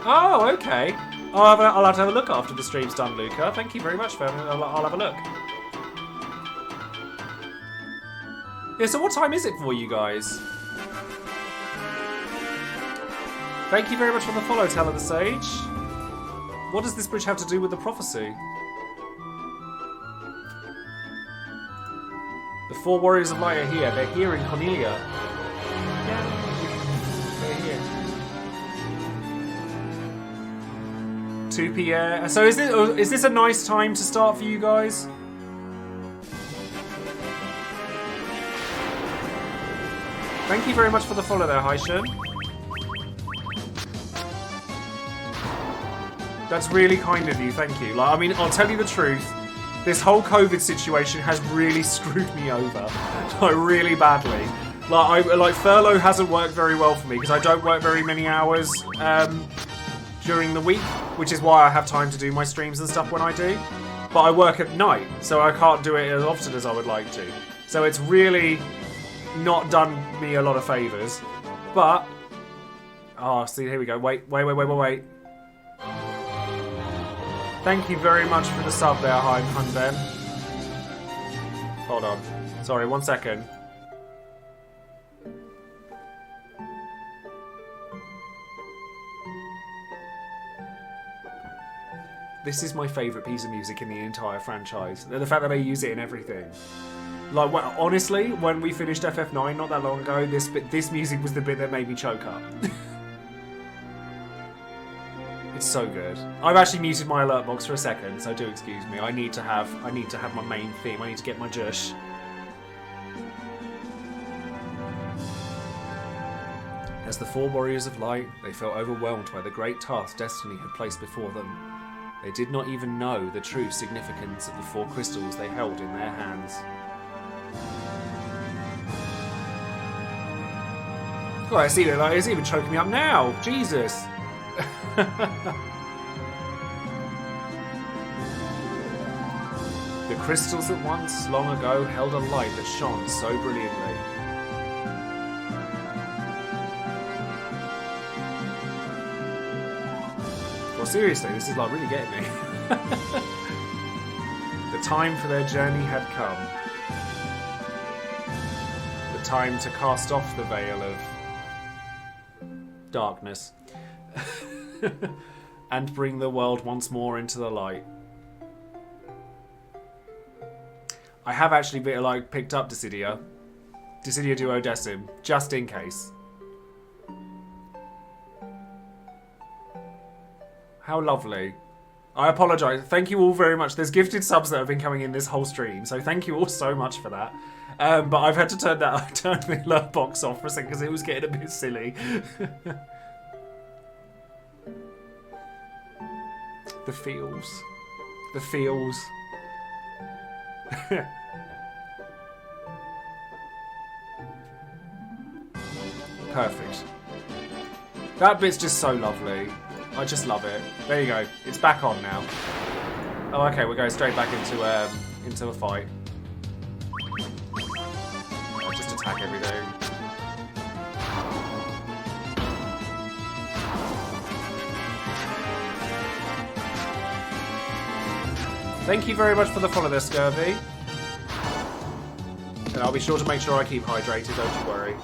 Oh, okay. I'll have to have a look after the stream's done, Luca. Thank you very much, Fairman. I'll have a look. Yeah, so what time is it for you guys? Thank you very much for the follow, Teller the Sage. What does this bridge have to do with the prophecy? The 4 warriors of light are here. They're here in Cornelia. They're here. 2 p.m. So is this a nice time to start for you guys? Thank you very much for the follow there, Haishan. That's really kind of you, thank you. Like, I mean, I'll tell you the truth. This whole COVID situation has really screwed me over, like really badly. Like furlough hasn't worked very well for me because I don't work very many hours during the week, which is why I have time to do my streams and stuff when I do. But I work at night, so I can't do it as often as I would like to. So it's really not done me a lot of favours. But oh, see, here we go. Wait. Thank you very much for the sub there, Hun Ben. Hold on. Sorry, 1 second. This is my favourite piece of music in the entire franchise. The fact that they use it in everything. Like, honestly, when we finished FF9 not that long ago, this music was the bit that made me choke up. It's so good. I've actually muted my alert box for a second, so do excuse me. I need to have my main theme. I need to get my Jush. As the 4 warriors of light, they felt overwhelmed by the great task destiny had placed before them. They did not even know the true significance of the 4 crystals they held in their hands. Oh, I see that. Like, it's even choking me up now. Jesus. The crystals that once, long ago, held a light that shone so brilliantly. Well, seriously, this is like really getting me. The time for their journey had come. The time to cast off the veil of darkness. And bring the world once more into the light. I have actually picked up Dissidia Duodecim, just in case. How lovely. I apologise. Thank you all very much. There's gifted subs that have been coming in this whole stream, so thank you all so much for that. But I've had to turn the alert box off for a second because it was getting a bit silly. The feels. The feels. Perfect. That bit's just so lovely. I just love it. There you go. It's back on now. Oh, okay. We're going straight back into a fight. I'll just attack everything. Thank you very much for the follow there, Scurvy. And I'll be sure to make sure I keep hydrated, don't you worry.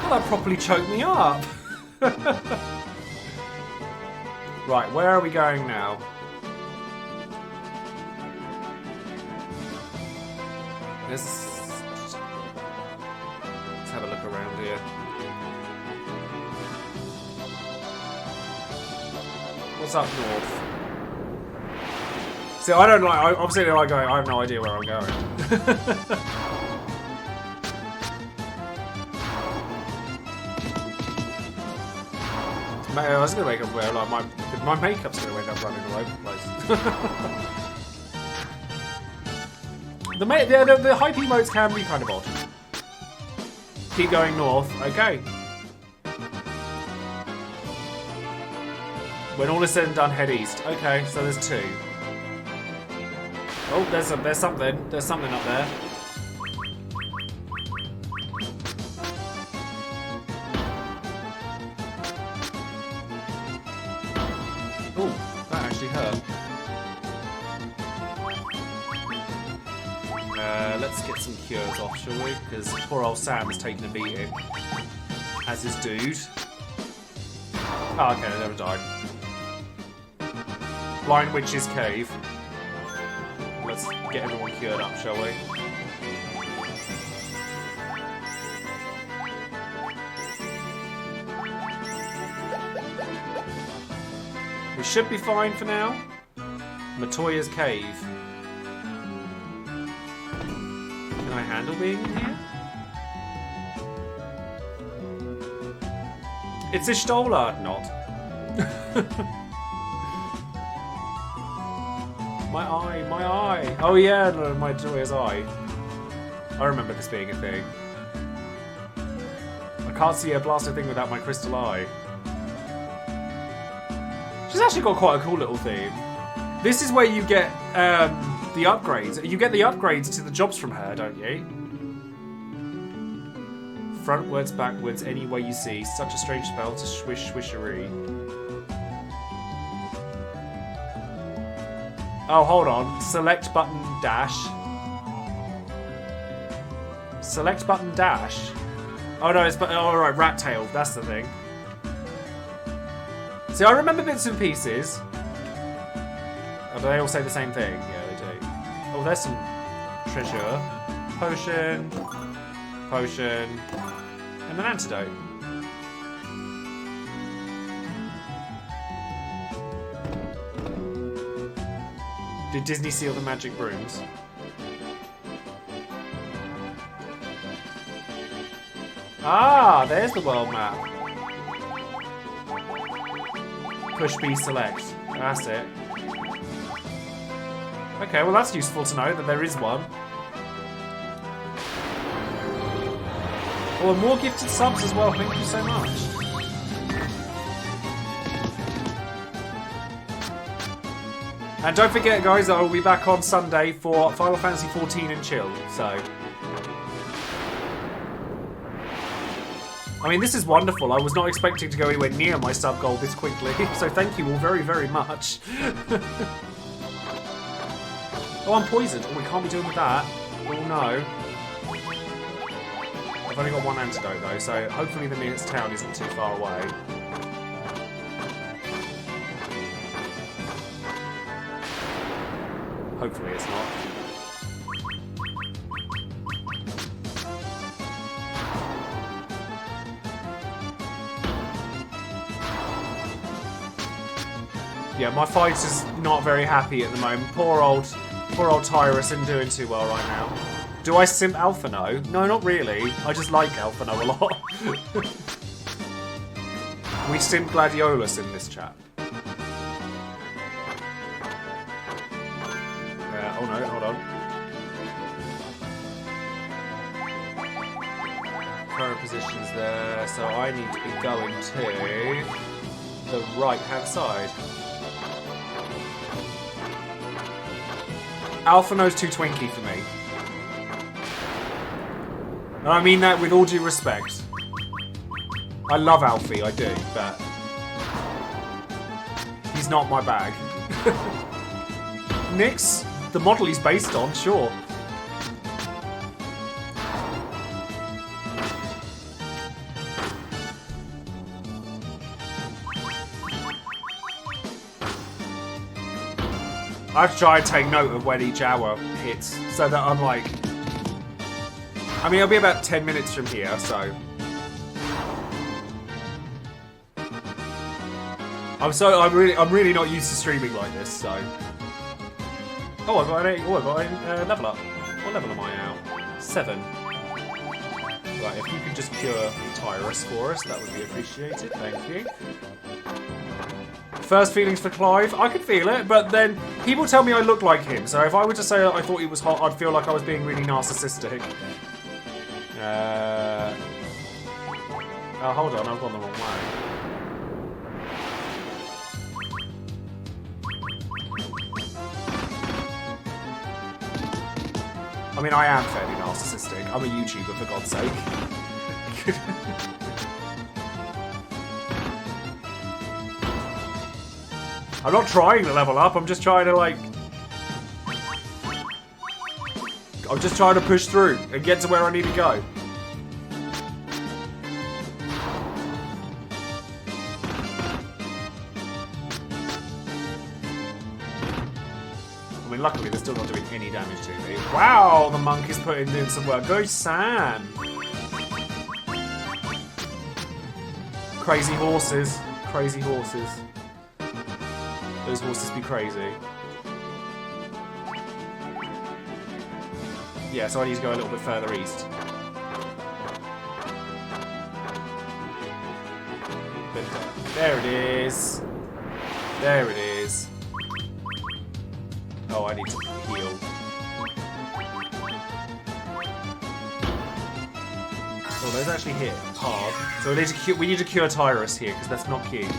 Well, that properly choked me up. Right, where are we going now? Let's have a look around here. What's up north? See, I don't like. Obviously, I go. I have no idea where I'm going. I was gonna wake up where like my makeup's gonna wake up running all over the place. the hype emotes can be kind of odd. Keep going north. Okay. When all is said and done, head east. Okay, so there's 2. Oh, there's something. There's something up there. Oh, that actually hurt. Let's get some cures off, shall we? Because poor old Sam is taking a beating. As his dude. Oh, okay, they never died. Blind Witch's Cave. Let's get everyone cured up, shall we? We should be fine for now. Matoya's Cave. Can I handle being in here? It's Ishtola! Not. My eye! Oh yeah, no, my Matoya's eye. I remember this being a thing. I can't see a blasted thing without my crystal eye. She's actually got quite a cool little theme. This is where you get the upgrades. You get the upgrades to the jobs from her, don't you? Frontwards, backwards, any way you see. Such a strange spell to swish swishery. Oh, hold on. Select button dash. Select button dash. Oh no, it's oh right, rat tail. That's the thing. See, I remember bits and pieces. Oh, do they all say the same thing? Yeah, they do. Oh, there's some treasure. Potion. Potion. And an antidote. Did Disney seal the magic brooms? Ah, there's the world map. Push B select. That's it. Okay, well that's useful to know that there is one. Oh, and more gifted subs as well. Thank you so much. And don't forget, guys, I will be back on Sunday for Final Fantasy XIV and chill. So, I mean, this is wonderful. I was not expecting to go anywhere near my sub goal this quickly. So thank you all very, very much. Oh, I'm poisoned. Oh, we can't be doing with that. Oh no. I've only got one antidote though, so hopefully the nearest town isn't too far away. Hopefully it's not. Yeah, my fight is not very happy at the moment. Poor old Tyrus isn't doing too well right now. Do I simp Alphino? No, not really. I just like Alphino a lot. We simp Gladiolus in this chat. Oh no, hold on. Current position's there, so I need to be going to the right-hand side. Alphino's too twinky for me. And I mean that with all due respect. I love Alfie, I do, but he's not my bag. Nyx, the model he's based on, sure. I have to try and take note of when each hour hits, so that I'm like... I mean, it'll be about 10 minutes from here, so... I'm really not used to streaming like this, so... Oh, I got a level up. What level am I now? 7. Right, if you could just cure Tyrus for us, that would be appreciated. Thank you. First feelings for Clive, I could feel it, but then people tell me I look like him, so if I were to say I thought he was hot, I'd feel like I was being really narcissistic. Oh, hold on, I've gone the wrong way. I mean, I am fairly narcissistic. I'm a YouTuber, for God's sake. I'm not trying to level up, I'm just trying to, like... I'm just trying to push through and get to where I need to go. I mean, luckily they're still not doing any damage to me. Wow, the monk is putting in some work. Go, Sam! Crazy horses. Crazy horses. Those horses be crazy. Yeah, so I need to go a little bit further east. There it is. There it is. Oh, I need to heal. Oh, those actually hit hard. So we need to cure Tyrus here, because that's not cute.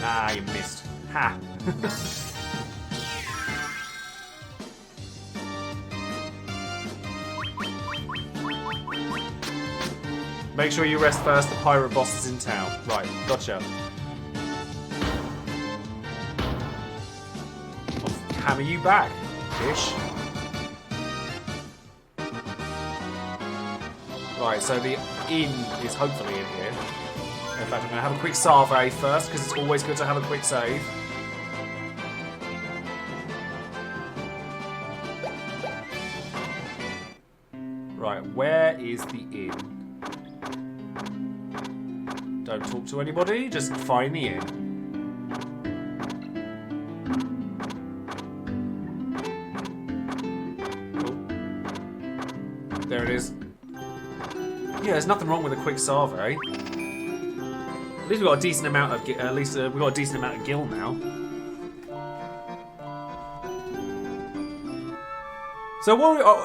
Ah, you missed. Ha! Make sure you rest first, the pirate boss is in town. Right, gotcha. I'll hammer you back, fish. Right, so the inn is hopefully in here. In fact, I'm going to have a quick survey first, because it's always good to have a quick save. Right, where is the inn? Don't talk to anybody, just find the inn. Cool. There it is. Yeah, there's nothing wrong with a quick survey. At least we've got a decent amount of we've got a decent amount of gil now. So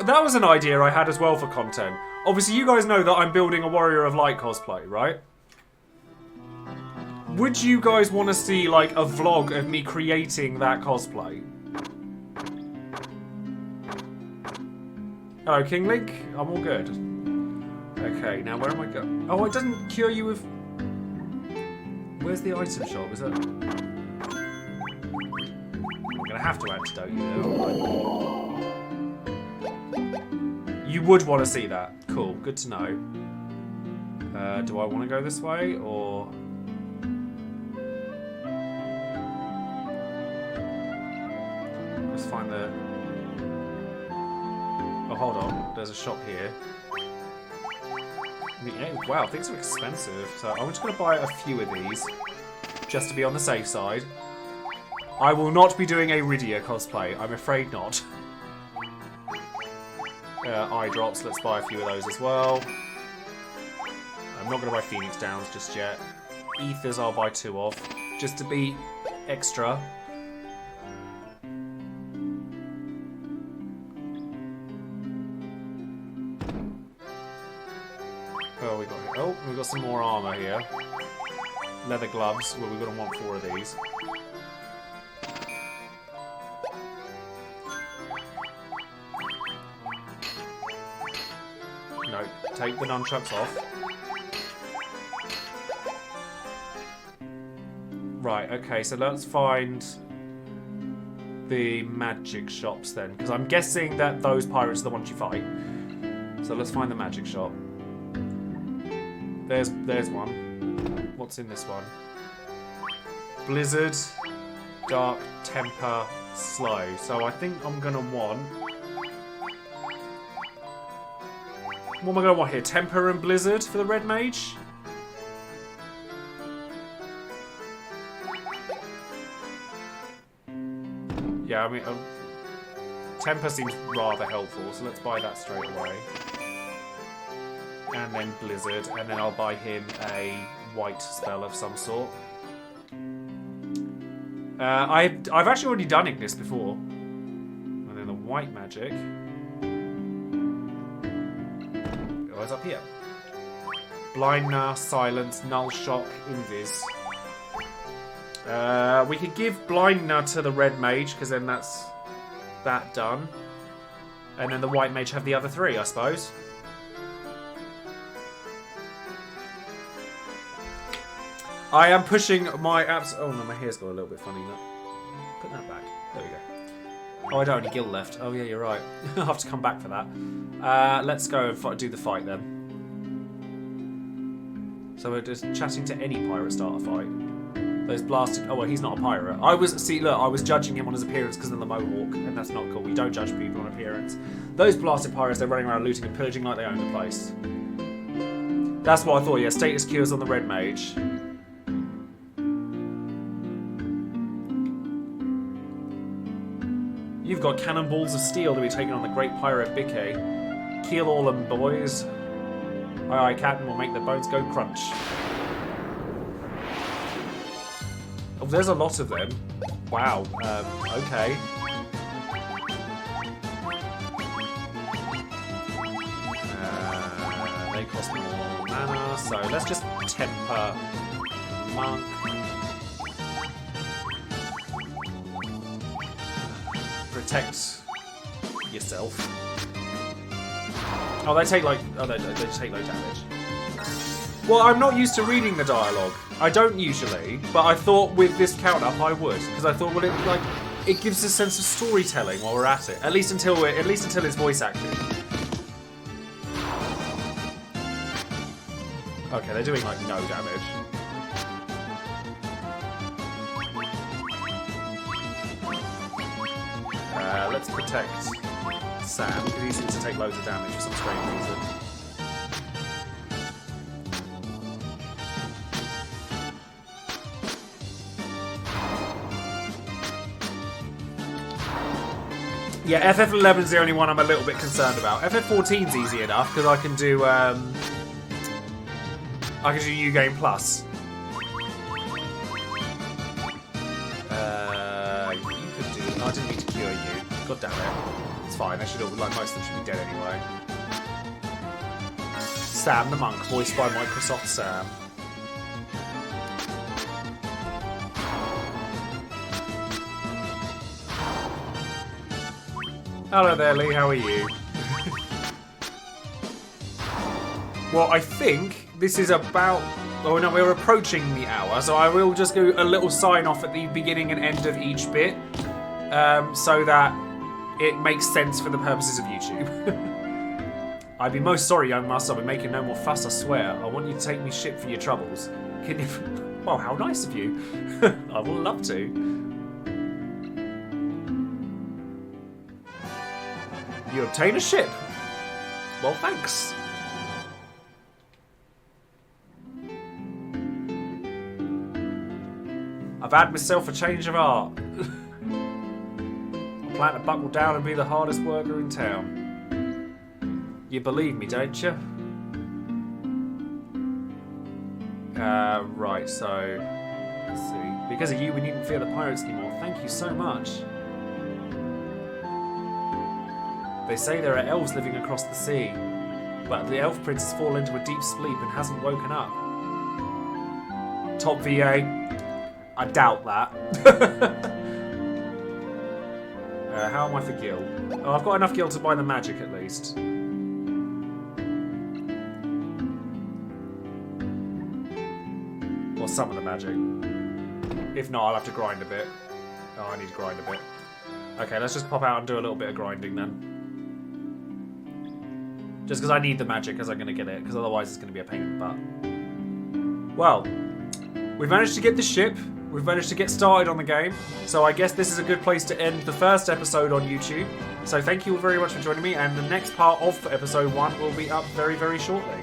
that was an idea I had as well for content. Obviously, you guys know that I'm building a Warrior of Light cosplay, right? Would you guys want to see like a vlog of me creating that cosplay? Hello, King Link. I'm all good. Okay, now where am I going? Oh, it doesn't cure you with... Where's the item shop? Is that... I'm going to have to antidote you there. You would want to see that. Cool, good to know. Do I want to go this way, or... Let's find the... Oh, hold on. There's a shop here. Yeah, wow, things are expensive. So I'm just going to buy a few of these, just to be on the safe side. I will not be doing a Rydia cosplay. I'm afraid not. Eye drops. Let's buy a few of those as well. I'm not going to buy Phoenix Downs just yet. Ethers I'll buy 2 of, just to be extra. Oh, we've got some more armour here. Leather gloves. Well, we're going to want 4 of these. No, take the nunchucks off. Right, okay, so let's find the magic shops then, because I'm guessing that those pirates are the ones you fight. So let's find the magic shop. There's one. What's in this one? Blizzard, Dark, Temper, Slow. So I think I'm gonna want... What am I gonna want here? Temper and Blizzard for the Red Mage? Yeah, I mean... Temper seems rather helpful, so let's buy that straight away. And then Blizzard, and then I'll buy him a white spell of some sort. I've actually already done Ignis before. And then the white magic. Oh, it's up here. Blindness, Silence, Null Shock, Invis. We could give Blindness to the red mage, because then that's that done. And then the white mage have the other three, I suppose. I am pushing my abs. Oh no, my hair's got a little bit funny. Look. Put that back. There we go. Oh, I don't have any gil left. Oh yeah, you're right. I'll have to come back for that. Let's go and do the fight then. So we're just chatting to any pirate start a fight. Those blasted. Oh well, he's not a pirate. I was judging him on his appearance because of the mohawk, and that's not cool. We don't judge people on appearance. Those blasted pirates, they're running around looting and pillaging like they own the place. That's what I thought. Yeah, status cures on the red mage. You've got cannonballs of steel to be taken on the great pirate Bickay. Kill all them boys. Aye aye, Captain, will make the bones go crunch. Oh, there's a lot of them. Wow. Okay. They cost more mana, so let's just temper monk. Protect yourself. Oh, they take like they take low damage. Well, I'm not used to reading the dialogue. I don't usually, but I thought with this count up I would, because I thought, well, it gives a sense of storytelling while we're at it. At least until it's voice acting. Okay, they're doing like no damage. Let's protect Sam, because he seems to take loads of damage for some strange reason. Yeah, FF11's the only one I'm a little bit concerned about. FF14's easy enough, because I can do New Game Plus. You could do... No, I didn't mean to cure you. God damn it. It's fine, they should all, like, most of them should be dead anyway. Sam the Monk, voiced by Microsoft Sam. Hello there, Lee, how are you? Well, I think this is about... Oh no, we're approaching the hour, so I will just do a little sign off at the beginning and end of each bit. So that it makes sense for the purposes of YouTube. I'd be most sorry, young master. I'll be making no more fuss, I swear. I want you to take me ship for your troubles. Can you... Well, how nice of you. I would love to. You obtain a ship. Well, thanks. I've had myself a change of heart. I plan to buckle down and be the hardest worker in town. You believe me, don't you? Right, so... Let's see. Because of you, we needn't fear the pirates anymore. Thank you so much. They say there are elves living across the sea, but the elf prince has fallen into a deep sleep and hasn't woken up. Top VA. I doubt that. How am I for gil? Oh, I've got enough gil to buy the magic at least. Or some of the magic. If not, I'll have to grind a bit. Oh, I need to grind a bit. Okay, let's just pop out and do a little bit of grinding then. Just because I need the magic as I'm going to get it, because otherwise it's going to be a pain in the butt. Well, we've managed to get the ship. We've managed to get started on the game. So I guess this is a good place to end the first episode on YouTube. So thank you all very much for joining me, and the next part of episode 1 will be up very, very shortly.